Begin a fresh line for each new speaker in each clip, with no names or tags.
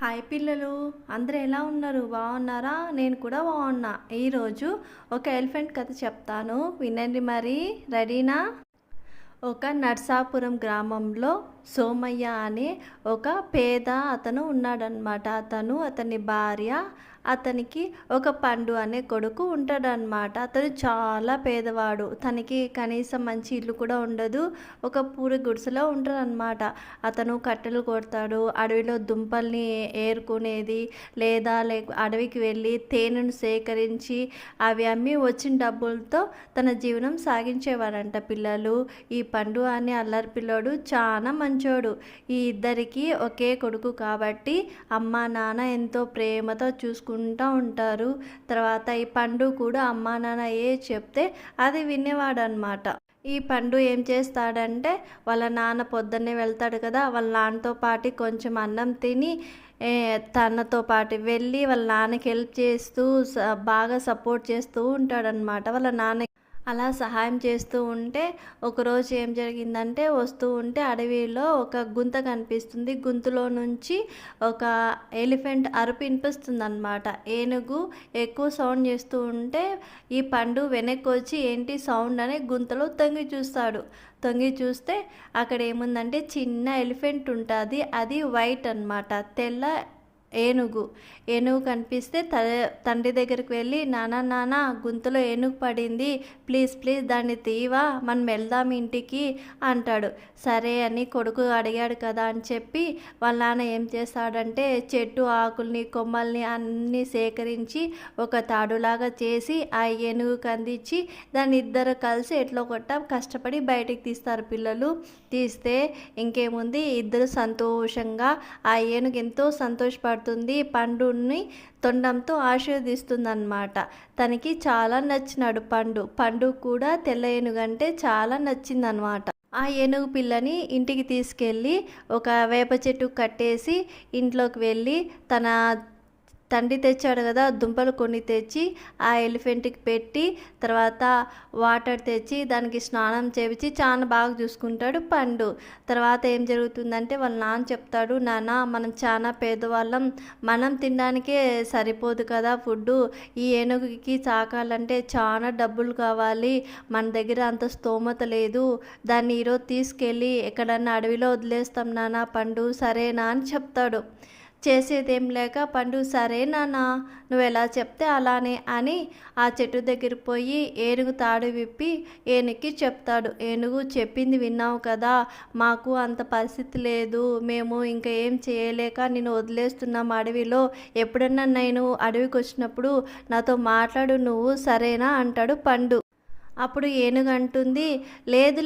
Hi పిల్లలు, అందరూ ఎలా ఉన్నారు? బాగున్నారా? నేను కూడా బాగున్నా. ఈరోజు ఒక ఎలిఫెంట్ కథ చెప్తాను, వినండి మరి. రెడీనా? ఒక నర్సాపురం గ్రామంలో సోమయ్య అనే ఒక పేద అతను ఉన్నాడనమాట. అతని భార్య, అతనికి ఒక పండు అనే కొడుకు ఉంటాడనమాట. అతను చాలా పేదవాడు. తనకి కనీసం మంచి ఇల్లు కూడా ఉండదు. ఒక పూరి గుడిసెలో ఉంటాడనమాట. అతను కట్టెలు కొడతాడు, అడవిలో దుంపల్ని ఏరుకునేది, లేదా అడవికి వెళ్ళి తేనెను సేకరించి అవి అమ్మి వచ్చిన డబ్బులతో తన జీవనం సాగించేవాడంట. పిల్లలు, ఈ పండు అనే అల్లరి పిల్లోడు చాలా మంచోడు. ఈ ఇద్దరికి ఒకే కొడుకు కాబట్టి అమ్మ నాన్న ఎంతో ప్రేమతో చూసుకుంటూ ఉంటారు. తర్వాత ఈ పండు కూడా అమ్మ నాన్న ఏ చెప్తే అది వినేవాడనమాట. ఈ పండు ఏం చేస్తాడంటే, వాళ్ళ నాన్న పొద్దున్నే వెళ్తాడు కదా, వాళ్ళ నాన్నతో పాటు కొంచెం అన్నం తిని తనతో పాటు వెళ్ళి వాళ్ళ నాన్నకి హెల్ప్ చేస్తూ బాగా సపోర్ట్ చేస్తూ ఉంటాడనమాట. వాళ్ళ నాన్న అలా సహాయం చేస్తూ ఉంటే ఒకరోజు ఏం జరిగిందంటే, వస్తూ ఉంటే అడవిలో ఒక గుంత కనిపిస్తుంది. గుంతలో నుంచి ఒక ఎలిఫెంట్ అరుపు వినిపిస్తుంది అనమాట. ఏనుగు ఎక్కువ సౌండ్ చేస్తూ ఉంటే ఈ పండు వెనక్కి వచ్చి ఏంటి సౌండ్ అని గుంతలో తొంగి చూస్తాడు. తొంగి చూస్తే అక్కడ ఏముందంటే చిన్న ఎలిఫెంట్ ఉంటుంది. అది వైట్ అనమాట, తెల్ల ఏనుగు. కనిపిస్తే తండ్రి దగ్గరికి వెళ్ళి, నాన్న గుంతలో ఏనుగు పడింది, ప్లీజ్ దాన్ని తీవా, మనం వెళ్దాం ఇంటికి అంటాడు. సరే అని కొడుకు అడిగాడు కదా అని చెప్పి వాళ్ళ నాన్న ఏం చేస్తాడంటే, చెట్టు ఆకుల్ని కొమ్మల్ని అన్నీ సేకరించి ఒక తాడులాగా చేసి ఆ ఏనుగుకి అందించి దాన్ని ఇద్దరు కలిసి ఎట్లో కొట్ట కష్టపడి బయటికి తీస్తారు పిల్లలు. తీస్తే ఇంకేముంది, ఇద్దరు సంతోషంగా, ఆ ఏనుగు ఎంతో సంతోషపడుతుంది, పండుని తొండంతో ఆశీర్వదిస్తుందన్నమాట. తనకి చాలా నచ్చినాడు పండు కూడా తెల్ల ఏనుగంటే చాలా నచ్చిందనమాట. ఆ ఏనుగు పిల్లని ఇంటికి తీసుకెళ్ళి ఒక వేప చెట్టు కట్టేసి ఇంట్లోకి వెళ్ళి తన తండ్రి తెచ్చాడు కదా దుంపలు కొన్ని తెచ్చి ఆ ఎలిఫెంట్కి పెట్టి, తర్వాత వాటర్ తెచ్చి దానికి స్నానం చేయించి చాలా బాగా చూసుకుంటాడు పండు. తర్వాత ఏం జరుగుతుందంటే, వాళ్ళ నాన్న చెప్తాడు, నాన్న మనం చాలా పేదవాళ్ళం, మనం తినడానికే సరిపోదు కదా ఫుడ్డు, ఈ ఏనుగుకి చాకాలంటే చాలా డబ్బులు కావాలి, మన దగ్గర అంత స్తోమత లేదు, దాన్ని ఈరోజు తీసుకెళ్ళి ఎక్కడన్నా అడవిలో వదిలేస్తాం నాన్న పండు, సరేనా అని చెప్తాడు. చేసేదేం లేక పండు సరే నాన్న, నువ్వు ఎలా చెప్తే అలానే అని ఆ చెట్టు దగ్గరికి పోయి ఏనుగు తాడు విప్పి ఏనుగుకి చెప్తాడు. ఏనుగు చెప్పింది విన్నావు కదా, మాకు అంత పరిస్థితి లేదు, మేము ఇంకా ఏం చేయలేక నేను వదిలేస్తున్నాం అడవిలో, ఎప్పుడన్నా నేను అడవికి వచ్చినప్పుడు నాతో మాట్లాడు నువ్వు, సరేనా అంటాడు పండు. అప్పుడు ఏనుగు అంటుంది,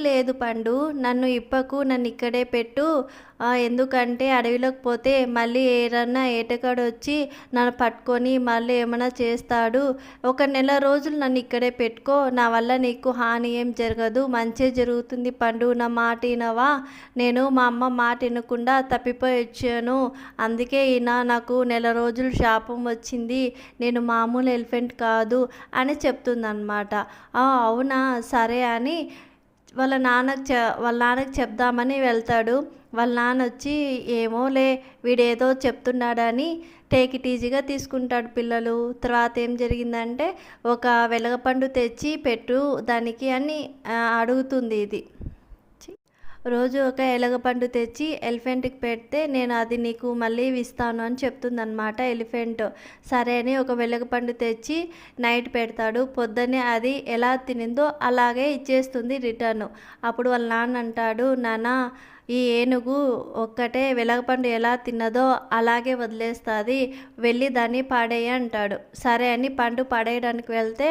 లేదు పండు, నన్ను ఇప్పకు, నన్ను ఇక్కడే పెట్టు, ఎందుకంటే అడవిలోకి పోతే మళ్ళీ ఏదన్నా ఏటగాడు వచ్చి నన్ను పట్టుకొని మళ్ళీ ఏమైనా చేస్తాడు, ఒక నెల రోజులు నన్ను ఇక్కడే పెట్టుకో, నా వల్ల నీకు హాని ఏం జరగదు, మంచి జరుగుతుంది పండు, నా మాట వినవా, నేను మా అమ్మ మాట వినకుండా తప్పిపోయి వచ్చాను, అందుకే ఈయన నాకు నెల రోజులు శాపం వచ్చింది, నేను మామూలు ఎలిఫెంట్ కాదు అని చెప్తుందన్నమాట. అవునా, సరే అని వాళ్ళ నాన్నకి చెప్దామని వెళ్తాడు. వాళ్ళ నాన్న వచ్చి, ఏమోలే వీడేదో చెప్తున్నాడని టేక్ ఇట్ ఈజీగా తీసుకుంటాడు పిల్లలు. తర్వాత ఏం జరిగిందంటే, ఒక వెలగపండు తెచ్చి పెట్టు దానికి అని అడుగుతుంది. ఇది రోజు ఒక ఎలగపండు తెచ్చి ఎలిఫెంట్కి పెడితే నేను అది నీకు మళ్ళీ ఇస్తాను అని చెప్తుందన్నమాట ఎలిఫెంట్. సరే అని ఒక వెలగపండు తెచ్చి నైట్ పెడతాడు. పొద్దున్నే అది ఎలా తినిందో అలాగే ఇచ్చేస్తుంది రిటర్న్. అప్పుడు వాళ్ళ నాన్న అంటాడు, నాన్న ఈ ఏనుగు ఒక్కటే వెలగపండు ఎలా తిన్నదో అలాగే వదిలేస్తుంది, వెళ్ళి దాన్ని పాడేయ అంటాడు. సరే అని పండు పడేయడానికి వెళ్తే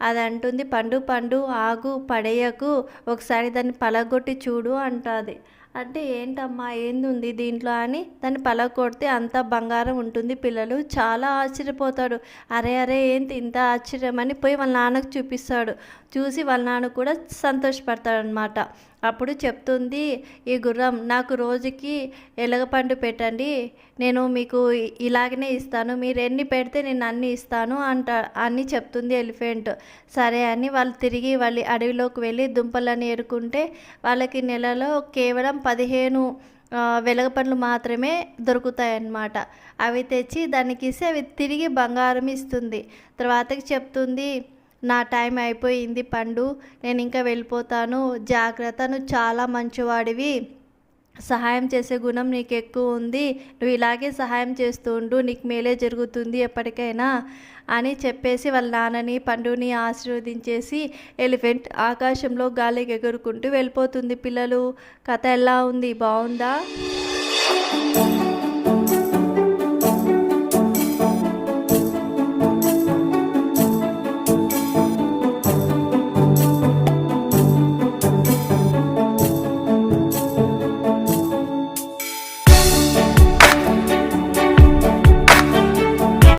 అది అంటుంది, పండు ఆగు, పడేయకు, ఒకసారి దాన్ని పలగొట్టి చూడు అంటుంది. అంటే ఏంటమ్మా ఏంది దీంట్లో అని దాన్ని పలగొడితే అంత బంగారం ఉంటుంది. పిల్లలు చాలా ఆశ్చర్యపోతాడు. అరే ఏంటి ఇంత ఆశ్చర్యం అని పోయి వాళ్ళ నాన్నకు చూపిస్తాడు. చూసి వాళ్ళ నాన్న కూడా సంతోషపడతాడనమాట. అప్పుడు చెప్తుంది ఈ గుర్రం, నాకు రోజుకి ఎలగపండు పెట్టండి, నేను మీకు ఇలాగనే ఇస్తాను, మీరు ఎన్ని పెడితే నేను అన్ని ఇస్తాను అని చెప్తుంది ఎలిఫెంట్. సరే అని వాళ్ళు తిరిగి అడవిలోకి వెళ్ళి దుంపలను ఏరుకుంటే వాళ్ళకి నెలలో కేవలం 15 వెలగపండ్లు మాత్రమే దొరుకుతాయన్నమాట. అవి తెచ్చి దానికి ఇస్తే అవి తిరిగి బంగారం ఇస్తుంది. తర్వాతకి చెప్తుంది, నా టైం అయిపోయింది పండు, నేను ఇంకా వెళ్ళిపోతాను, జాగ్రత్త, నువ్వు చాలా మంచివాడివి, సహాయం చేసే గుణం నీకు ఎక్కువ ఉంది, నువ్వు ఇలాగే సహాయం చేస్తూ ఉండు, నీకు మేలే జరుగుతుంది ఎప్పటికైనా అని చెప్పేసి వాళ్ళ నాన్నని పండుని ఆశీర్వదించేసి ఎలిఫెంట్ ఆకాశంలో గాలికి ఎగురుకుంటూ వెళ్ళిపోతుంది. పిల్లలు, కథ ఎలా ఉంది? బాగుందా?